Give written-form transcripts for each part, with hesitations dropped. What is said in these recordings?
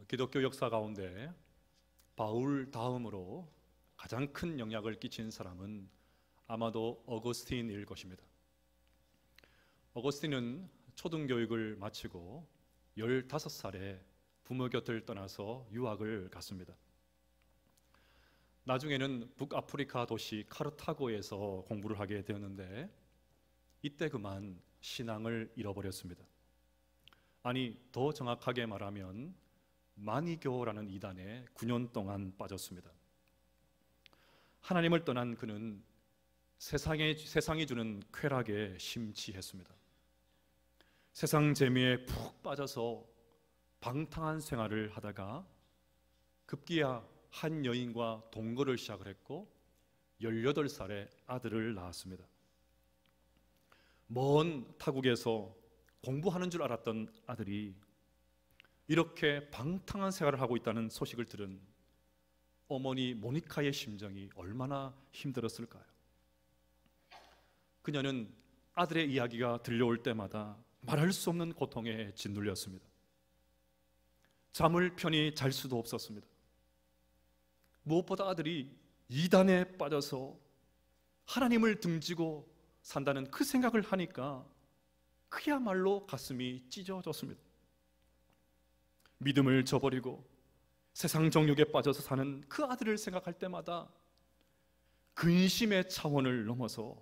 기독교 역사 가운데 바울 다음으로 가장 큰 영향을 끼친 사람은 아마도 어거스틴일 것입니다. 어거스틴은 초등교육을 마치고 15살에 부모 곁을 떠나서 유학을 갔습니다. 나중에는 북아프리카 도시 카르타고에서 공부를 하게 되었는데 이때 그만 신앙을 잃어버렸습니다. 아니, 더 정확하게 말하면 마니교라는 이단에 9년 동안 빠졌습니다. 하나님을 떠난 그는 세상이 주는 쾌락에 심취했습니다. 세상 재미에 푹 빠져서 방탕한 생활을 하다가 급기야 한 여인과 동거를 시작을 했고 18살에 아들을 낳았습니다. 먼 타국에서 공부하는 줄 알았던 아들이 이렇게 방탕한 생활을 하고 있다는 소식을 들은 어머니 모니카의 심정이 얼마나 힘들었을까요? 그녀는 아들의 이야기가 들려올 때마다 말할 수 없는 고통에 짓눌렸습니다. 잠을 편히 잘 수도 없었습니다. 무엇보다 아들이 이단에 빠져서 하나님을 등지고 산다는 그 생각을 하니까 그야말로 가슴이 찢어졌습니다. 믿음을 저버리고 세상 정욕에 빠져서 사는 그 아들을 생각할 때마다 근심의 차원을 넘어서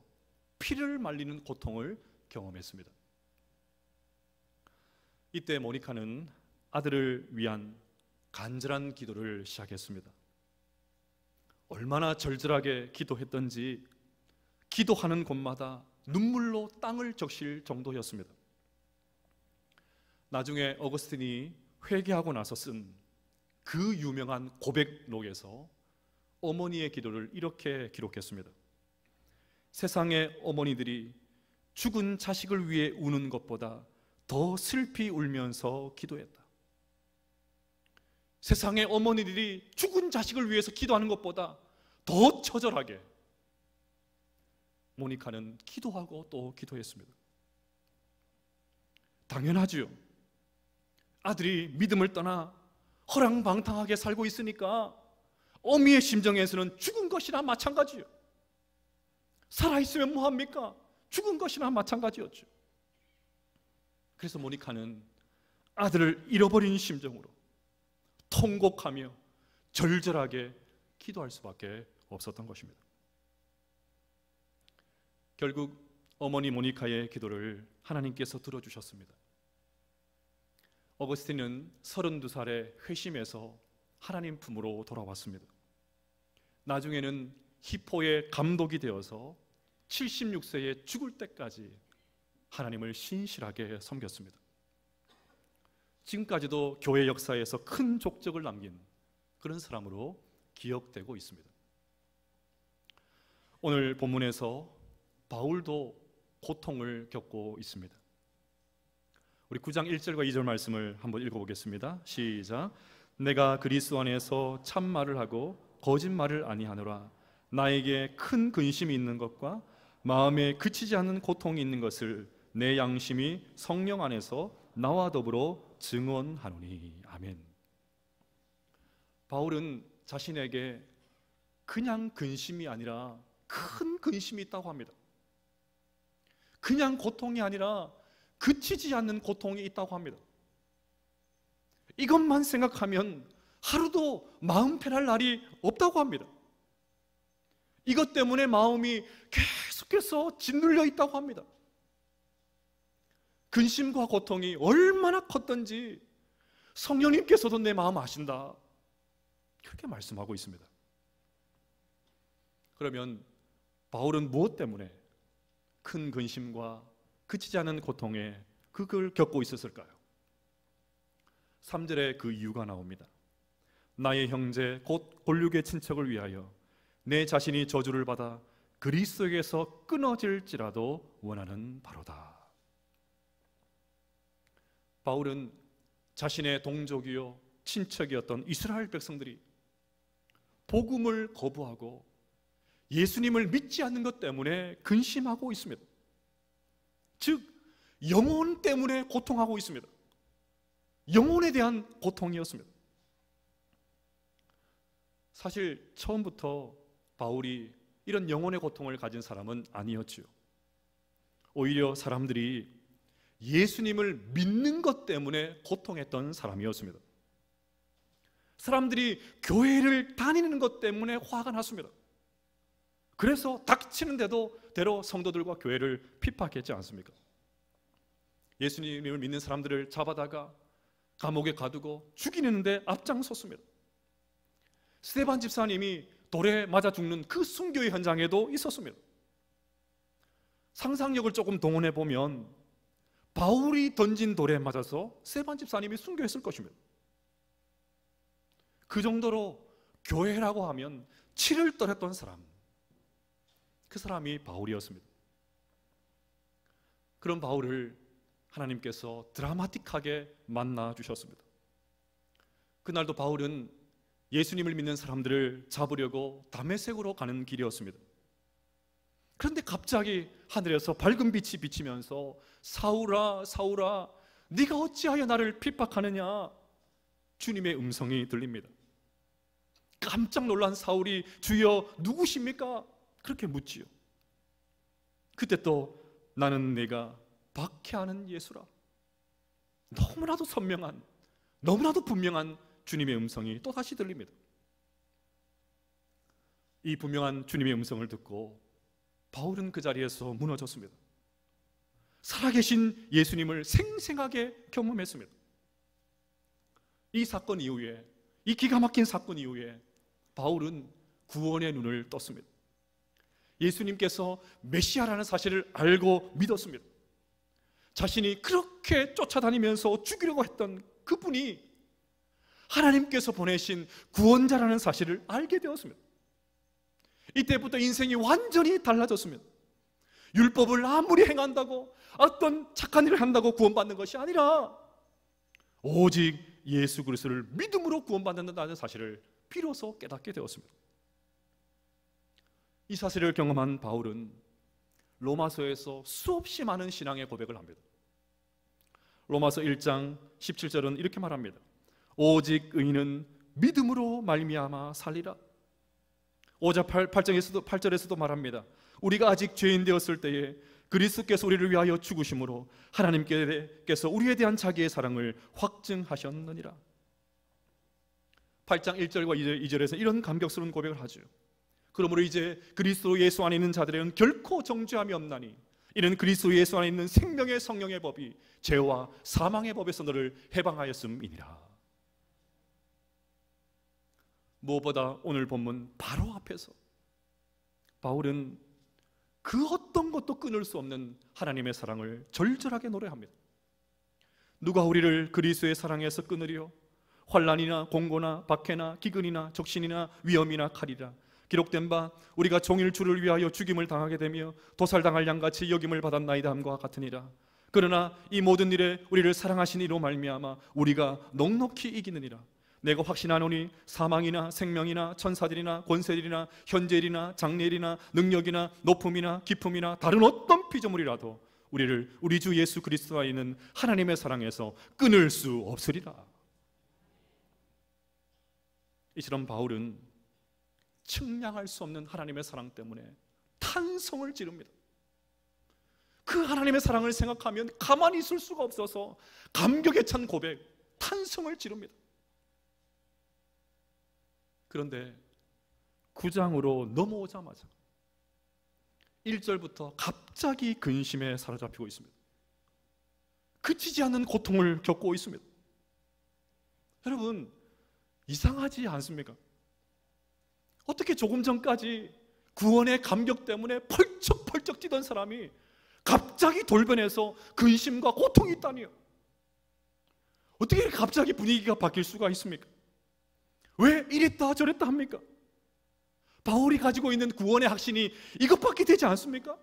피를 말리는 고통을 경험했습니다. 이때 모니카는 아들을 위한 간절한 기도를 시작했습니다. 얼마나 절절하게 기도했던지 기도하는 곳마다 눈물로 땅을 적실 정도였습니다. 나중에 어거스틴이 회개하고 나서 쓴 그 유명한 고백록에서 어머니의 기도를 이렇게 기록했습니다. 세상의 어머니들이 죽은 자식을 위해 우는 것보다 더 슬피 울면서 기도했다. 세상의 어머니들이 죽은 자식을 위해서 기도하는 것보다 더 처절하게 모니카는 기도하고 또 기도했습니다. 당연하지요. 아들이 믿음을 떠나 허랑방탕하게 살고 있으니까 어미의 심정에서는 죽은 것이나 마찬가지요. 살아있으면 뭐합니까? 죽은 것이나 마찬가지였죠. 그래서 모니카는 아들을 잃어버린 심정으로 통곡하며 절절하게 기도할 수밖에 없었던 것입니다. 결국 어머니 모니카의 기도를 하나님께서 들어주셨습니다. 어거스틴은 32살에 회심해서 하나님 품으로 돌아왔습니다. 나중에는 히포의 감독이 되어서 76세에 죽을 때까지 하나님을 신실하게 섬겼습니다. 지금까지도 교회 역사에서 큰 족적을 남긴 그런 사람으로 기억되고 있습니다. 오늘 본문에서 바울도 고통을 겪고 있습니다. 우리 9장 1절과 2절 말씀을 한번 읽어보겠습니다. 시작. 내가 그리스도 안에서 참말을 하고 거짓말을 아니하노라. 나에게 큰 근심이 있는 것과 마음에 그치지 않는 고통이 있는 것을 내 양심이 성령 안에서 나와 더불어 증언하노니. 아멘. 바울은 자신에게 그냥 근심이 아니라 큰 근심이 있다고 합니다. 그냥 고통이 아니라 그치지 않는 고통이 있다고 합니다. 이것만 생각하면 하루도 마음 편할 날이 없다고 합니다. 이것 때문에 마음이 계속해서 짓눌려 있다고 합니다. 근심과 고통이 얼마나 컸던지 성령님께서도 내 마음 아신다, 그렇게 말씀하고 있습니다. 그러면 바울은 무엇 때문에 큰 근심과 그치지 않은 고통에 그걸 겪고 있었을까요? 3절에 그 이유가 나옵니다. 나의 형제 곧 골육의 친척을 위하여 내 자신이 저주를 받아 그리스도에게서 끊어질지라도 원하는 바로다. 바울은 자신의 동족이요 친척이었던 이스라엘 백성들이 복음을 거부하고 예수님을 믿지 않는 것 때문에 근심하고 있습니다. 즉 영혼 때문에 고통하고 있습니다. 영혼에 대한 고통이었습니다. 사실 처음부터 바울이 이런 영혼의 고통을 가진 사람은 아니었지요. 오히려 사람들이 예수님을 믿는 것 때문에 고통했던 사람이었습니다. 사람들이 교회를 다니는 것 때문에 화가 났습니다. 그래서 닥치는 대로 성도들과 교회를 핍박했지 않습니까? 예수님을 믿는 사람들을 잡아다가 감옥에 가두고 죽이는데 앞장섰습니다. 스데반 집사님이 돌에 맞아 죽는 그 순교의 현장에도 있었습니다. 상상력을 조금 동원해 보면 바울이 던진 돌에 맞아서 스데반 집사님이 순교했을 것입니다. 그 정도로 교회라고 하면 치를 떨었던 사람, 그 사람이 바울이었습니다. 그런 바울을 하나님께서 드라마틱하게 만나 주셨습니다. 그날도 바울은 예수님을 믿는 사람들을 잡으려고 다메섹으로 가는 길이었습니다. 그런데 갑자기 하늘에서 밝은 빛이 비치면서 사울아 사울아 네가 어찌하여 나를 핍박하느냐, 주님의 음성이 들립니다. 깜짝 놀란 사울이 주여 누구십니까? 그렇게 묻지요. 그때 또 나는 내가 박해하는 예수라, 너무나도 선명한, 너무나도 분명한 주님의 음성이 또다시 들립니다. 이 분명한 주님의 음성을 듣고 바울은 그 자리에서 무너졌습니다. 살아계신 예수님을 생생하게 경험했습니다. 이 사건 이후에, 이 기가 막힌 사건 이후에 바울은 구원의 눈을 떴습니다. 예수님께서 메시아라는 사실을 알고 믿었습니다. 자신이 그렇게 쫓아다니면서 죽이려고 했던 그분이 하나님께서 보내신 구원자라는 사실을 알게 되었습니다. 이때부터 인생이 완전히 달라졌습니다. 율법을 아무리 행한다고, 어떤 착한 일을 한다고 구원받는 것이 아니라 오직 예수 그리스도를 믿음으로 구원받는다는 사실을 비로소 깨닫게 되었습니다. 이 사실을 경험한 바울은 로마서에서 수없이 많은 신앙의 고백을 합니다. 로마서 1장 17절은 이렇게 말합니다. 오직 의인은 믿음으로 말미암아 살리라. 5장 8절에서도 말합니다. 우리가 아직 죄인 되었을 때에 그리스도께서 우리를 위하여 죽으심으로 하나님께서 우리에 대한 자기의 사랑을 확증하셨느니라. 8장 1절과 2절에서 이런 감격스러운 고백을 하죠. 그러므로 이제 그리스도 예수 안에 있는 자들에게는 결코 정죄함이 없나니 이는 그리스도 예수 안에 있는 생명의 성령의 법이 죄와 사망의 법에서 너를 해방하였음이니라. 무엇보다 오늘 본문 바로 앞에서 바울은 그 어떤 것도 끊을 수 없는 하나님의 사랑을 절절하게 노래합니다. 누가 우리를 그리스도의 사랑에서 끊으리요? 환난이나 공고나 박해나 기근이나 적신이나 위험이나 칼이라. 기록된 바 우리가 종일 주를 위하여 죽임을 당하게 되며 도살당할 양같이 여김을 받았나이다 함과 같으니라. 그러나 이 모든 일에 우리를 사랑하신 이로 말미암아 우리가 넉넉히 이기느니라. 내가 확신하노니 사망이나 생명이나 천사들이나 권세들이나 현재일이나 장래일이나 능력이나 높음이나 깊음이나 다른 어떤 피조물이라도 우리를 우리 주 예수 그리스도 안에 있는 하나님의 사랑에서 끊을 수 없으리라. 이처럼 바울은 측량할 수 없는 하나님의 사랑 때문에 탄성을 지릅니다. 그 하나님의 사랑을 생각하면 가만히 있을 수가 없어서 감격에 찬 고백, 탄성을 지릅니다. 그런데 9장으로 넘어오자마자 1절부터 갑자기 근심에 사로잡히고 있습니다. 그치지 않는 고통을 겪고 있습니다. 여러분, 이상하지 않습니까? 어떻게 조금 전까지 구원의 감격 때문에 펄쩍펄쩍 뛰던 사람이 갑자기 돌변해서 근심과 고통이 있다니요? 어떻게 갑자기 분위기가 바뀔 수가 있습니까? 왜 이랬다 저랬다 합니까? 바울이 가지고 있는 구원의 확신이 이것밖에 되지 않습니까?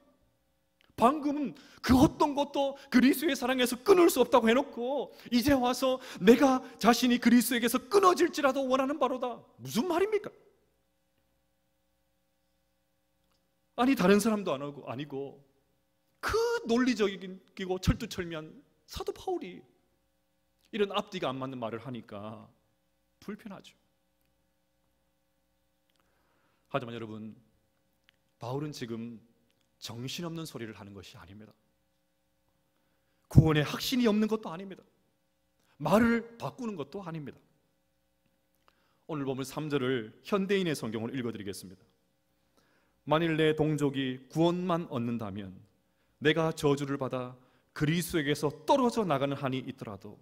방금은 그 어떤 것도 그리스도의 사랑에서 끊을 수 없다고 해놓고 이제 와서 내가 자신이 그리스도에게서 끊어질지라도 원하는 바로다. 무슨 말입니까? 아니 다른 사람도 아니고 그 논리적이고 철두철미한 사도 바울이 이런 앞뒤가 안 맞는 말을 하니까 불편하죠. 하지만 여러분, 바울은 지금 정신없는 소리를 하는 것이 아닙니다. 구원에 확신이 없는 것도 아닙니다. 말을 바꾸는 것도 아닙니다. 오늘 보면 3절을 현대인의 성경으로 읽어드리겠습니다. 만일 내 동족이 구원만 얻는다면 내가 저주를 받아 그리스도에게서 떨어져 나가는 한이 있더라도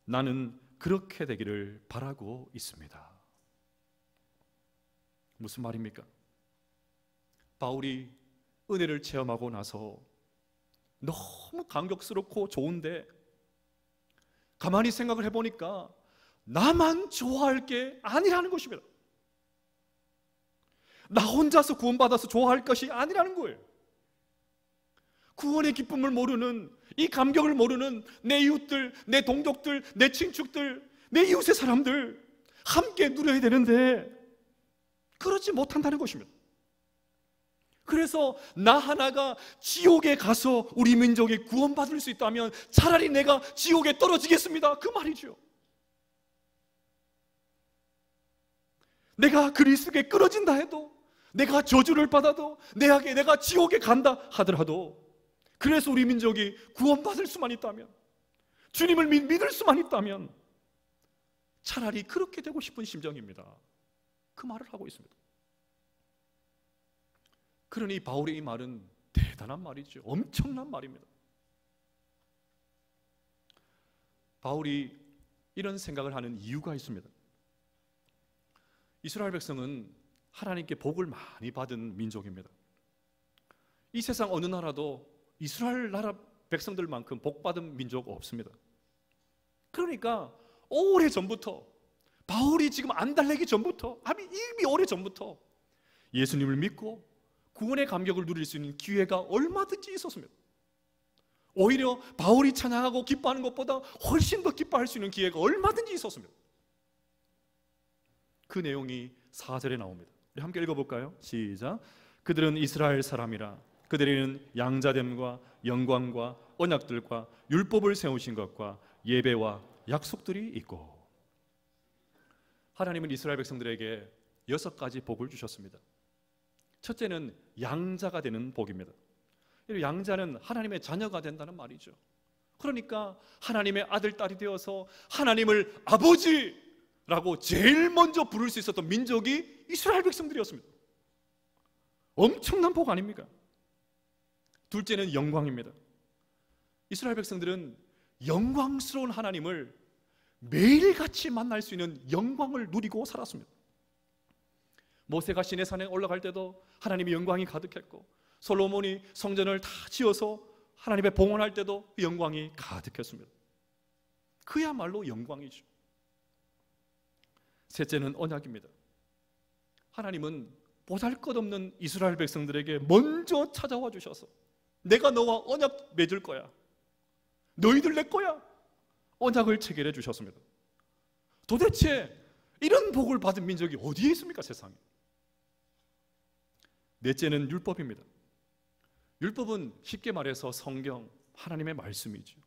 나는 그렇게 되기를 바라고 있습니다. 무슨 말입니까? 바울이 은혜를 체험하고 나서 너무 감격스럽고 좋은데 가만히 생각을 해보니까 나만 좋아할 게 아니라는 것입니다. 나 혼자서 구원받아서 좋아할 것이 아니라는 거예요. 구원의 기쁨을 모르는, 이 감격을 모르는 내 이웃들, 내 동족들, 내 친축들, 내 이웃의 사람들 함께 누려야 되는데 그러지 못한다는 것입니다. 그래서 나 하나가 지옥에 가서 우리 민족이 구원받을 수 있다면 차라리 내가 지옥에 떨어지겠습니다, 그 말이죠. 내가 그리스도에 끌어진다 해도, 내가 저주를 받아도, 내가 지옥에 간다 하더라도, 그래서 우리 민족이 구원받을 수만 있다면, 주님을 믿을 수만 있다면 차라리 그렇게 되고 싶은 심정입니다. 그 말을 하고 있습니다. 그러니 바울의 이 말은 대단한 말이죠. 엄청난 말입니다. 바울이 이런 생각을 하는 이유가 있습니다. 이스라엘 백성은 하나님께 복을 많이 받은 민족입니다. 이 세상 어느 나라도 이스라엘 나라 백성들만큼 복받은 민족 없습니다. 그러니까 오래전부터, 바울이 지금 안달내기 전부터, 이미 오래전부터 예수님을 믿고 구원의 감격을 누릴 수 있는 기회가 얼마든지 있었습니다. 오히려 바울이 찬양하고 기뻐하는 것보다 훨씬 더 기뻐할 수 있는 기회가 얼마든지 있었습니다. 그 내용이 4절에 나옵니다. 우리 함께 읽어볼까요? 시작. 그들은 이스라엘 사람이라 그들에게는 양자됨과 영광과 언약들과 율법을 세우신 것과 예배와 약속들이 있고. 하나님은 이스라엘 백성들에게 6가지 복을 주셨습니다. 첫째는 양자가 되는 복입니다. 양자는 하나님의 자녀가 된다는 말이죠. 그러니까 하나님의 아들, 딸이 되어서 하나님을 아버지라고 제일 먼저 부를 수 있었던 민족이 이스라엘 백성들이었습니다. 엄청난 복 아닙니까? 둘째는 영광입니다. 이스라엘 백성들은 영광스러운 하나님을 매일같이 만날 수 있는 영광을 누리고 살았습니다. 모세가 시내산에 올라갈 때도 하나님의 영광이 가득했고, 솔로몬이 성전을 다 지어서 하나님의 봉헌할 때도 그 영광이 가득했습니다. 그야말로 영광이죠. 셋째는 언약입니다. 하나님은 보잘것없는 이스라엘 백성들에게 먼저 찾아와 주셔서 내가 너와 언약 맺을 거야, 너희들 내 거야, 언약을 체결해 주셨습니다. 도대체 이런 복을 받은 민족이 어디에 있습니까, 세상에? 넷째는 율법입니다. 율법은 쉽게 말해서 성경, 하나님의 말씀이죠.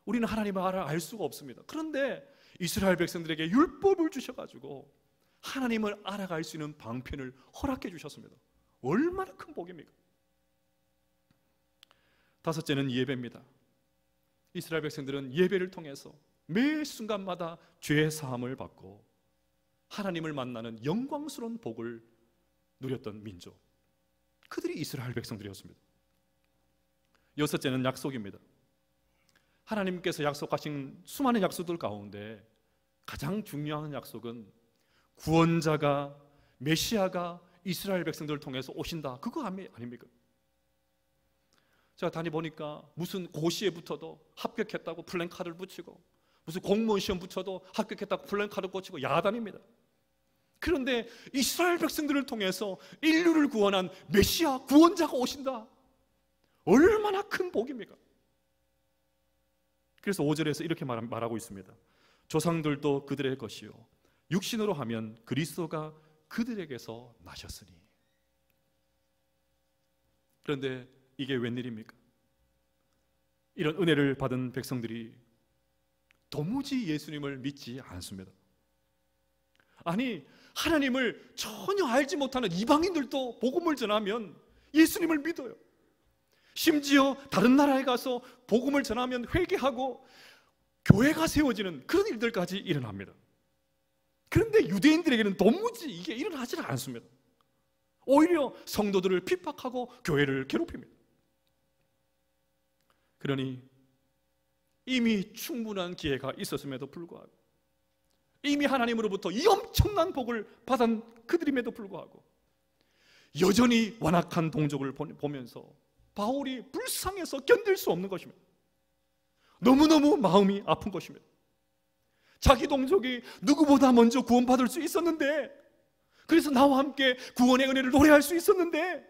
우리는 하나님을 알 수가 없습니다. 그런데 이스라엘 백성들에게 율법을 주셔가지고 하나님을 알아갈 수 있는 방편을 허락해 주셨습니다. 얼마나 큰 복입니까? 다섯째는 예배입니다. 이스라엘 백성들은 예배를 통해서 매 순간마다 죄 사함을 받고 하나님을 만나는 영광스러운 복을 누렸던 민족, 그들이 이스라엘 백성들이었습니다. 여섯째는 약속입니다. 하나님께서 약속하신 수많은 약속들 가운데 가장 중요한 약속은 구원자가, 메시아가 이스라엘 백성들을 통해서 오신다, 그거 아닙니까? 제가 다니보니까 무슨 고시에부터도 합격했다고 플랜카드를 붙이고, 무슨 공무원 시험 붙여도 합격했다고 플랜카드 꽂히고 야단입니다. 그런데 이스라엘 백성들을 통해서 인류를 구원한 메시아, 구원자가 오신다, 얼마나 큰 복입니까? 그래서 5절에서 이렇게 말하고 있습니다. 조상들도 그들의 것이요 육신으로 하면 그리스도가 그들에게서 나셨으니. 그런데 이게 웬일입니까? 이런 은혜를 받은 백성들이 도무지 예수님을 믿지 않습니다. 아니, 하나님을 전혀 알지 못하는 이방인들도 복음을 전하면 예수님을 믿어요. 심지어 다른 나라에 가서 복음을 전하면 회개하고 교회가 세워지는 그런 일들까지 일어납니다. 그런데 유대인들에게는 도무지 이게 일어나지 않습니다. 오히려 성도들을 핍박하고 교회를 괴롭힙니다. 그러니 이미 충분한 기회가 있었음에도 불구하고, 이미 하나님으로부터 이 엄청난 복을 받은 그들임에도 불구하고 여전히 완악한 동족을 보면서 바울이 불쌍해서 견딜 수 없는 것입니다. 너무너무 마음이 아픈 것입니다. 자기 동족이 누구보다 먼저 구원받을 수 있었는데, 그래서 나와 함께 구원의 은혜를 노래할 수 있었는데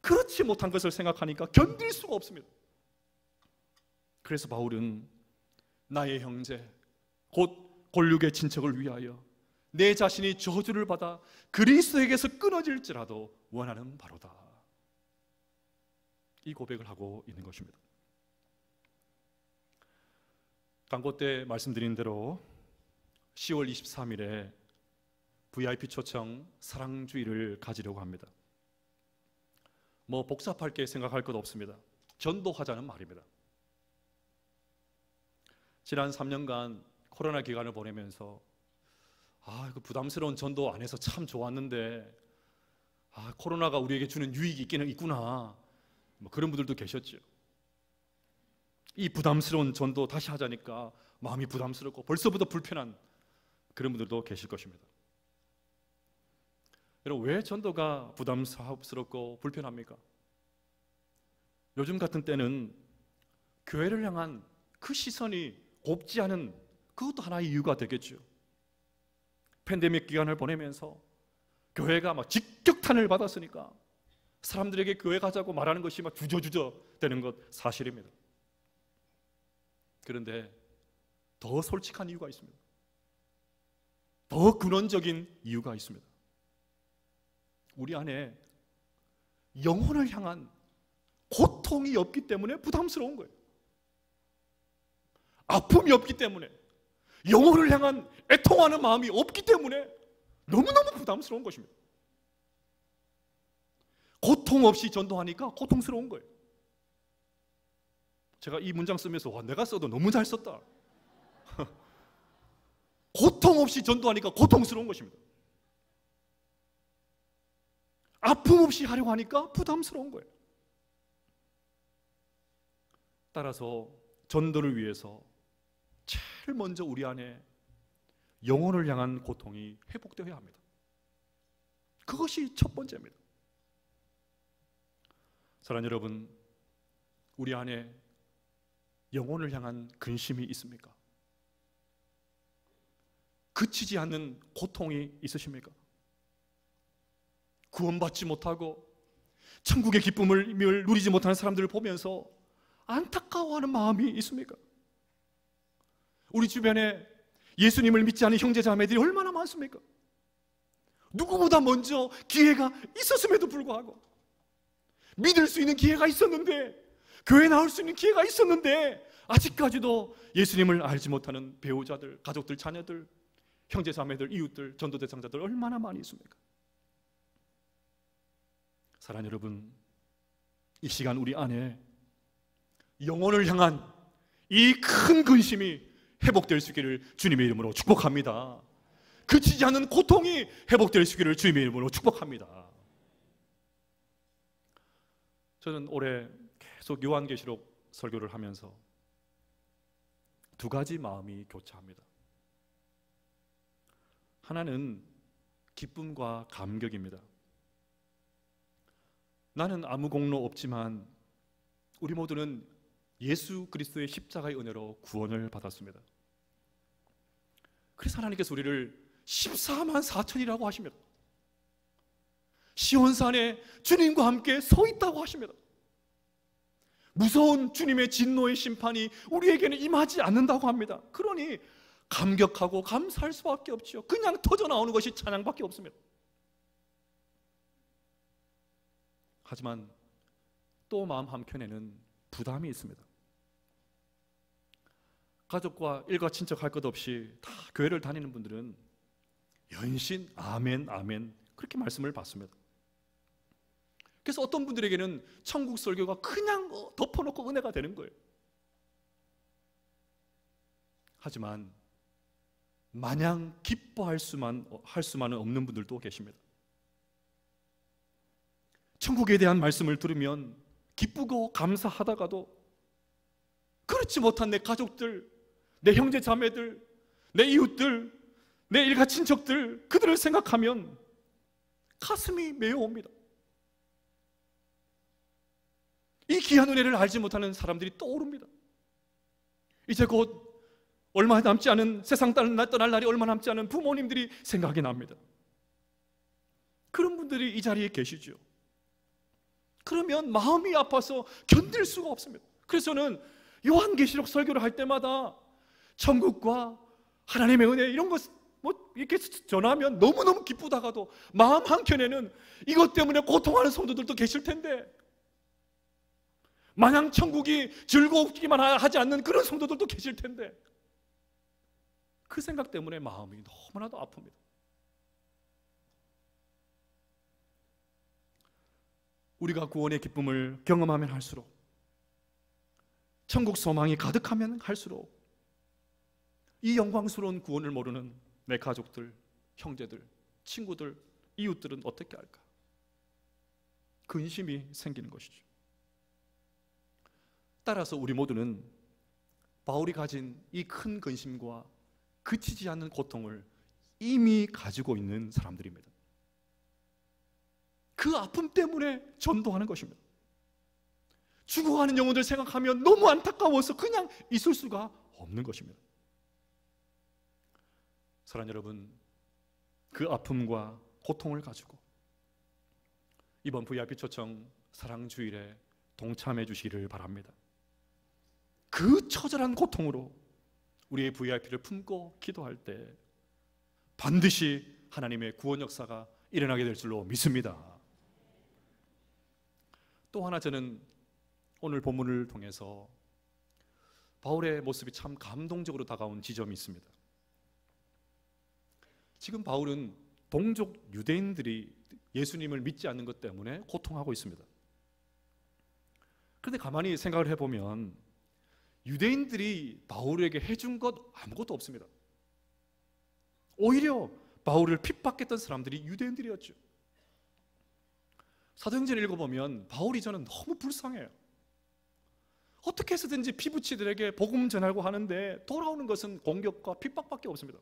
그렇지 못한 것을 생각하니까 견딜 수가 없습니다. 그래서 바울은 나의 형제 곧 골육의 친척을 위하여 내 자신이 저주를 받아 그리스도에게서 끊어질지라도 원하는 바로다, 이 고백을 하고 있는 것입니다. 광고 때 말씀드린 대로 10월 23일에 VIP 초청 사랑주의를 가지려고 합니다. 뭐 복잡하게 생각할 것 없습니다. 전도하자는 말입니다. 지난 3년간 코로나 기간을 보내면서 그 부담스러운 전도 안 해서 참 좋았는데 코로나가 우리에게 주는 유익이 있기는 있구나, 뭐 그런 분들도 계셨죠. 이 부담스러운 전도 다시 하자니까 마음이 부담스럽고 벌써부터 불편한 그런 분들도 계실 것입니다. 여러분, 왜 전도가 부담스럽고 불편합니까? 요즘 같은 때는 교회를 향한 그 시선이 곱지 않은, 그것도 하나의 이유가 되겠죠. 팬데믹 기간을 보내면서 교회가 막 직격탄을 받았으니까 사람들에게 교회 가자고 말하는 것이 막 주저주저 되는 것 사실입니다. 그런데 더 솔직한 이유가 있습니다. 더 근원적인 이유가 있습니다. 우리 안에 영혼을 향한 고통이 없기 때문에 부담스러운 거예요. 아픔이 없기 때문에, 영혼을 향한 애통하는 마음이 없기 때문에 너무너무 부담스러운 것입니다. 고통 없이 전도하니까 고통스러운 거예요. 제가 이 문장 쓰면서 내가 써도 너무 잘 썼다. 고통 없이 전도하니까 고통스러운 것입니다. 아픔 없이 하려고 하니까 부담스러운 거예요. 따라서 전도를 위해서 제일 먼저 우리 안에 영혼을 향한 고통이 회복되어야 합니다. 그것이 첫 번째입니다. 사랑하는 여러분, 우리 안에 영혼을 향한 근심이 있습니까? 그치지 않는 고통이 있으십니까? 구원받지 못하고 천국의 기쁨을 누리지 못하는 사람들을 보면서 안타까워하는 마음이 있습니까? 우리 주변에 예수님을 믿지 않은 형제자매들이 얼마나 많습니까? 누구보다 먼저 기회가 있었음에도 불구하고, 믿을 수 있는 기회가 있었는데, 교회 나올 수 있는 기회가 있었는데 아직까지도 예수님을 알지 못하는 배우자들, 가족들, 자녀들, 형제자매들, 이웃들, 전도 대상자들 얼마나 많이 있습니까? 사랑하는 여러분, 이 시간 우리 안에 영혼을 향한 이 큰 근심이 회복될 수 있기를 주님의 이름으로 축복합니다. 그치지 않는 고통이 회복될 수 있기를 주님의 이름으로 축복합니다. 저는 올해 계속 요한계시록 설교를 하면서 두 가지 마음이 교차합니다. 하나는 기쁨과 감격입니다. 나는 아무 공로 없지만 우리 모두는 예수 그리스도의 십자가의 은혜로 구원을 받았습니다. 그래서 하나님께서 우리를 14만 4천이라고 하십니다. 시온산에 주님과 함께 서 있다고 하십니다. 무서운 주님의 진노의 심판이 우리에게는 임하지 않는다고 합니다. 그러니 감격하고 감사할 수밖에 없죠. 그냥 터져나오는 것이 찬양밖에 없습니다. 하지만 또 마음 한켠에는 부담이 있습니다. 가족과 일가 친척 할 것 없이 다 교회를 다니는 분들은 연신 아멘 아멘 그렇게 말씀을 받습니다. 그래서 어떤 분들에게는 천국 설교가 그냥 덮어놓고 은혜가 되는 거예요. 하지만 마냥 기뻐할 수만은 없는 분들도 계십니다. 천국에 대한 말씀을 들으면 기쁘고 감사하다가도 그렇지 못한 내 가족들, 내 형제 자매들, 내 이웃들, 내 일가 친척들, 그들을 생각하면 가슴이 메어옵니다. 이 귀한 은혜를 알지 못하는 사람들이 떠오릅니다. 이제 곧 얼마 남지 않은, 세상 떠날 날이 얼마 남지 않은 부모님들이 생각이 납니다. 그런 분들이 이 자리에 계시죠. 그러면 마음이 아파서 견딜 수가 없습니다. 그래서 저는 요한계시록 설교를 할 때마다 천국과 하나님의 은혜 이런 것 이렇게 전하면 너무너무 기쁘다가도 마음 한켠에는 이것 때문에 고통하는 성도들도 계실 텐데, 마냥 천국이 즐겁기만 하지 않는 그런 성도들도 계실 텐데, 그 생각 때문에 마음이 너무나도 아픕니다. 우리가 구원의 기쁨을 경험하면 할수록, 천국 소망이 가득하면 할수록 이 영광스러운 구원을 모르는 내 가족들, 형제들, 친구들, 이웃들은 어떻게 할까? 근심이 생기는 것이죠. 따라서 우리 모두는 바울이 가진 이 큰 근심과 그치지 않는 고통을 이미 가지고 있는 사람들입니다. 그 아픔 때문에 전도하는 것입니다. 죽어가는 영혼들 생각하면 너무 안타까워서 그냥 있을 수가 없는 것입니다. 사랑하는 여러분, 그 아픔과 고통을 가지고 이번 VIP 초청 사랑주일에 동참해 주시기를 바랍니다. 그 처절한 고통으로 우리의 VIP를 품고 기도할 때 반드시 하나님의 구원 역사가 일어나게 될 줄로 믿습니다. 또 하나, 저는 오늘 본문을 통해서 바울의 모습이 참 감동적으로 다가온 지점이 있습니다. 지금 바울은 동족 유대인들이 예수님을 믿지 않는 것 때문에 고통하고 있습니다. 그런데 가만히 생각을 해보면 유대인들이 바울에게 해준 것 아무것도 없습니다. 오히려 바울을 핍박했던 사람들이 유대인들이었죠. 사도행전을 읽어보면 바울이 저는 너무 불쌍해요. 어떻게 해서든지 피부치들에게 복음 전하고 하는데 돌아오는 것은 공격과 핍박밖에 없습니다.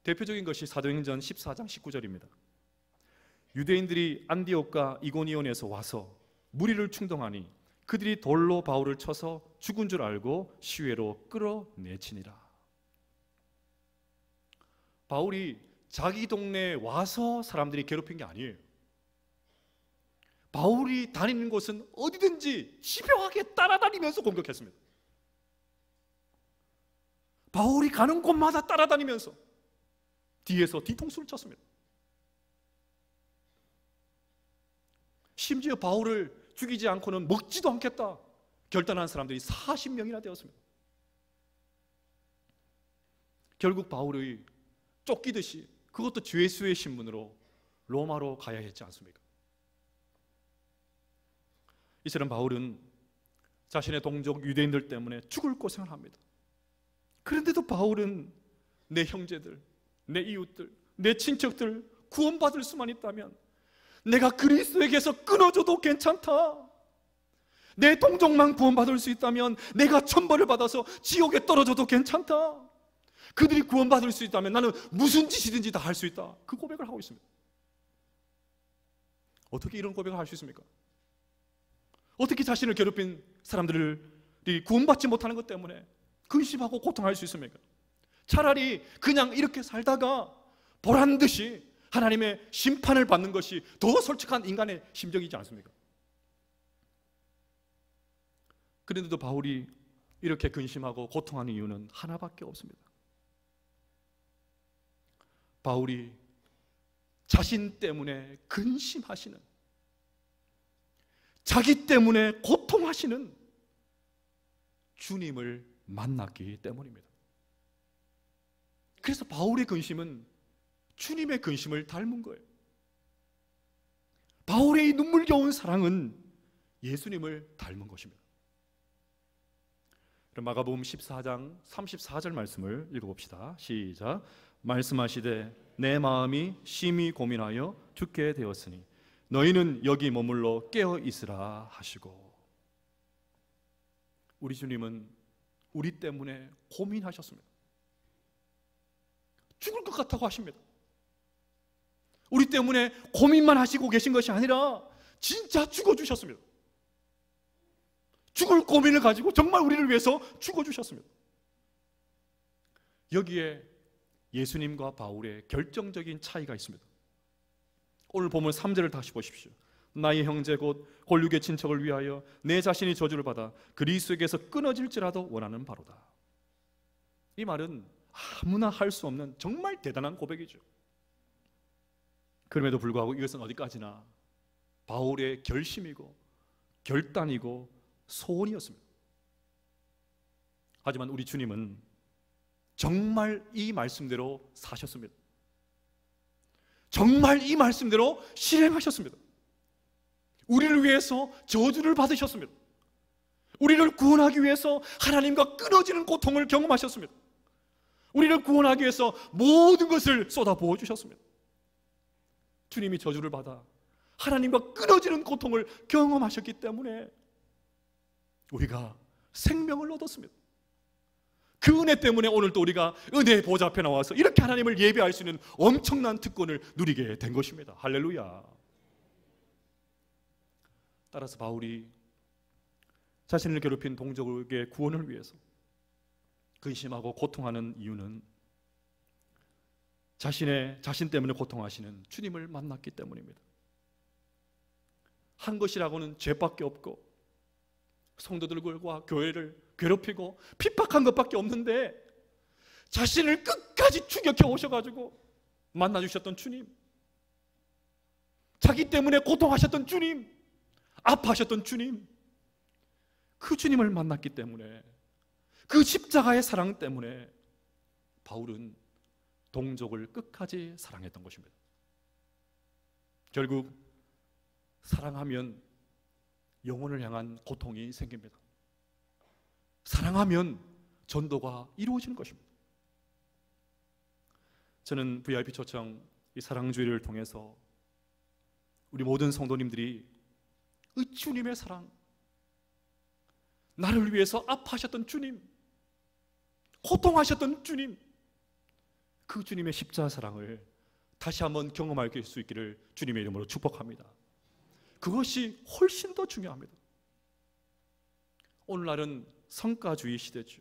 대표적인 것이 사도행전 14장 19절입니다. 유대인들이 안디옥과 이고니온에서 와서 무리를 충동하니 그들이 돌로 바울을 쳐서 죽은 줄 알고 시외로 끌어내치니라. 바울이 자기 동네에 와서 사람들이 괴롭힌 게 아니에요. 바울이 다니는 곳은 어디든지 집요하게 따라다니면서 공격했습니다. 바울이 가는 곳마다 따라다니면서 뒤에서 뒤통수를 쳤습니다. 심지어 바울을 죽이지 않고는 먹지도 않겠다 결단한 사람들이 40명이나 되었습니다. 결국 바울의 쫓기듯이, 그것도 죄수의 신분으로 로마로 가야 했지 않습니까? 이처럼 바울은 자신의 동족 유대인들 때문에 죽을 고생을 합니다. 그런데도 바울은 내 형제들, 내 이웃들, 내 친척들 구원받을 수만 있다면, 내가 그리스도에게서 끊어져도 괜찮다, 내 동족만 구원받을 수 있다면 내가 천벌을 받아서 지옥에 떨어져도 괜찮다, 그들이 구원받을 수 있다면 나는 무슨 짓이든지 다 할 수 있다, 그 고백을 하고 있습니다. 어떻게 이런 고백을 할 수 있습니까? 어떻게 자신을 괴롭힌 사람들이 구원받지 못하는 것 때문에 근심하고 고통할 수 있습니까? 차라리 그냥 이렇게 살다가 보란듯이 하나님의 심판을 받는 것이 더 솔직한 인간의 심정이지 않습니까? 그런데도 바울이 이렇게 근심하고 고통하는 이유는 하나밖에 없습니다. 바울이 자신 때문에 근심하시는, 자기 때문에 고통하시는 주님을 만났기 때문입니다. 그래서 바울의 근심은 주님의 근심을 닮은 거예요. 바울의 이 눈물겨운 사랑은 예수님을 닮은 것입니다. 그럼 마가복음 14장 34절 말씀을 읽어봅시다. 시작. 말씀하시되 내 마음이 심히 고민하여 죽게 되었으니 너희는 여기 머물러 깨어 있으라 하시고. 우리 주님은 우리 때문에 고민하셨습니다. 죽을 것 같다고 하십니다. 우리 때문에 고민만 하시고 계신 것이 아니라 진짜 죽어주셨습니다. 죽을 고민을 가지고 정말 우리를 위해서 죽어주셨습니다. 여기에 예수님과 바울의 결정적인 차이가 있습니다. 오늘 보면 3절을 다시 보십시오. 나의 형제 곧 홀육의 친척을 위하여 내 자신이 저주를 받아 그리스도에게서 끊어질지라도 원하는 바로다. 이 말은 아무나 할 수 없는 정말 대단한 고백이죠. 그럼에도 불구하고 이것은 어디까지나 바울의 결심이고 결단이고 소원이었습니다. 하지만 우리 주님은 정말 이 말씀대로 사셨습니다. 정말 이 말씀대로 실행하셨습니다. 우리를 위해서 저주를 받으셨습니다. 우리를 구원하기 위해서 하나님과 끊어지는 고통을 경험하셨습니다. 우리를 구원하기 위해서 모든 것을 쏟아부어 주셨습니다. 주님이 저주를 받아 하나님과 끊어지는 고통을 경험하셨기 때문에 우리가 생명을 얻었습니다. 그 은혜 때문에 오늘도 우리가 은혜의 보좌 앞에 나와서 이렇게 하나님을 예배할 수 있는 엄청난 특권을 누리게 된 것입니다. 할렐루야. 따라서 바울이 자신을 괴롭힌 동족의 구원을 위해서 근심하고 고통하는 이유는 자신 때문에 고통하시는 주님을 만났기 때문입니다. 한 것이라고는 죄밖에 없고 성도들과 교회를 괴롭히고 핍박한 것밖에 없는데 자신을 끝까지 추격해 오셔가지고 만나주셨던 주님, 자기 때문에 고통하셨던 주님, 아파하셨던 주님, 그 주님을 만났기 때문에, 그 십자가의 사랑 때문에 바울은 동족을 끝까지 사랑했던 것입니다. 결국 사랑하면 영혼을 향한 고통이 생깁니다. 사랑하면 전도가 이루어지는 것입니다. 저는 VIP 초청 이 사랑주의를 통해서 우리 모든 성도님들이 이 주님의 사랑, 나를 위해서 아파하셨던 주님, 고통하셨던 주님, 그 주님의 십자가 사랑을 다시 한번 경험할 수 있기를 주님의 이름으로 축복합니다. 그것이 훨씬 더 중요합니다. 오늘날은 성과주의 시대죠.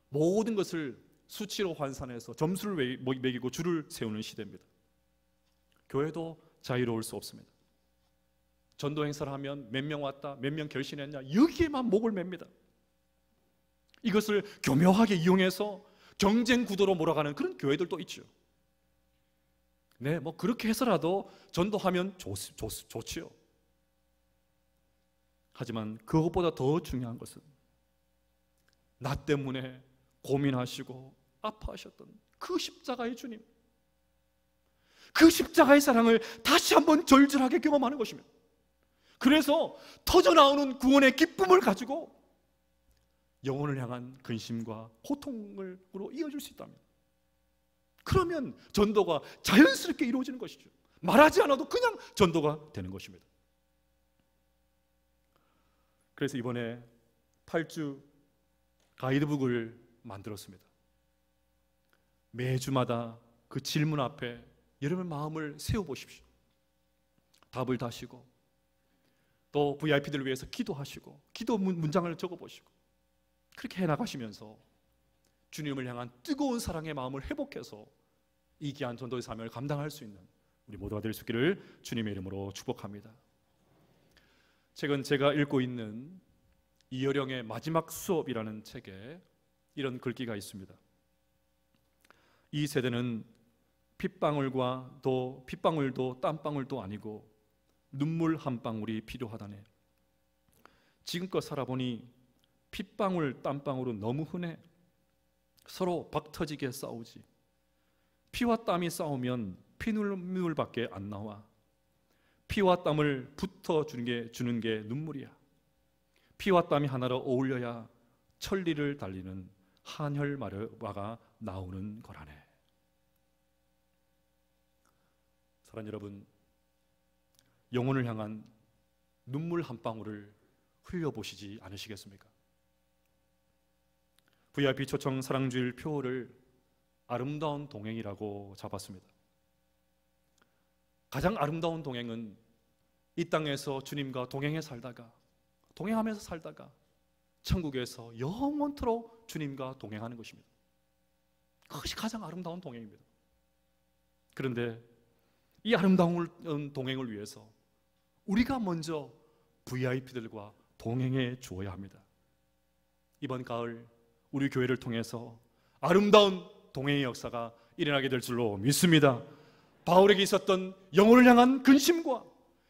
모든 것을 수치로 환산해서 점수를 매기고 줄을 세우는 시대입니다. 교회도 자유로울 수 없습니다. 전도 행사를 하면 몇 명 왔다, 몇 명 결신했냐, 여기에만 목을 맵니다. 이것을 교묘하게 이용해서 경쟁 구도로 몰아가는 그런 교회들도 있죠. 네, 뭐 그렇게 해서라도 전도하면 좋지요. 하지만 그것보다 더 중요한 것은 나 때문에 고민하시고 아파하셨던 그 십자가의 주님, 그 십자가의 사랑을 다시 한번 절절하게 경험하는 것입니다. 그래서 터져나오는 구원의 기쁨을 가지고 영혼을 향한 근심과 고통으로 이어질 수 있답니다. 그러면 전도가 자연스럽게 이루어지는 것이죠. 말하지 않아도 그냥 전도가 되는 것입니다. 그래서 이번에 8주 가이드북을 만들었습니다. 매주마다 그 질문 앞에 여러분 마음을 세워보십시오. 답을 다시고 또 VIP들을 위해서 기도하시고 기도 문장을 적어보시고 그렇게 해나가시면서 주님을 향한 뜨거운 사랑의 마음을 회복해서 이 귀한 전도의 사명을 감당할 수 있는 우리 모두가 될 수 있기를 주님의 이름으로 축복합니다. 최근 제가 읽고 있는 이여령의 마지막 수업이라는 책에 이런 글귀가 있습니다. 이 세대는 핏방울도 땀방울도 아니고 눈물 한 방울이 필요하다네. 지금껏 살아보니 핏방울 땀방울은 너무 흔해. 서로 박터지게 싸우지. 피와 땀이 싸우면 피눈물밖에 안 나와. 피와 땀을 주는 게 눈물이야. 피와 땀이 하나로 어울려야 천리를 달리는 한혈마가 나오는 거라네. 사랑하는 여러분, 영혼을 향한 눈물 한 방울을 흘려보시지 않으시겠습니까? VIP 초청 사랑주일 표를 아름다운 동행이라고 잡았습니다. 가장 아름다운 동행은 이 땅에서 주님과 동행하면서 살다가 천국에서 영원토록 주님과 동행하는 것입니다. 그것이 가장 아름다운 동행입니다. 그런데 이 아름다운 동행을 위해서 우리가 먼저 VIP들과 동행해 주어야 합니다. 이번 가을 우리 교회를 통해서 아름다운 동행의 역사가 일어나게 될 줄로 믿습니다. 바울에게 있었던 영혼을 향한 근심과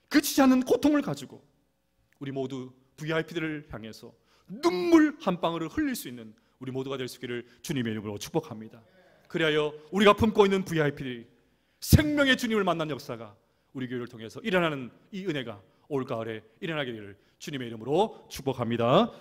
그치지 않는 고통을 가지고 우리 모두 VIP들을 향해서 눈물 한 방울을 흘릴 수 있는 우리 모두가 될 수 있기를 주님의 이름으로 축복합니다. 그리하여 우리가 품고 있는 VIP들이 생명의 주님을 만난 역사가 우리 교회를 통해서 일어나는 이 은혜가 올 가을에 일어나게 되기를 주님의 이름으로 축복합니다.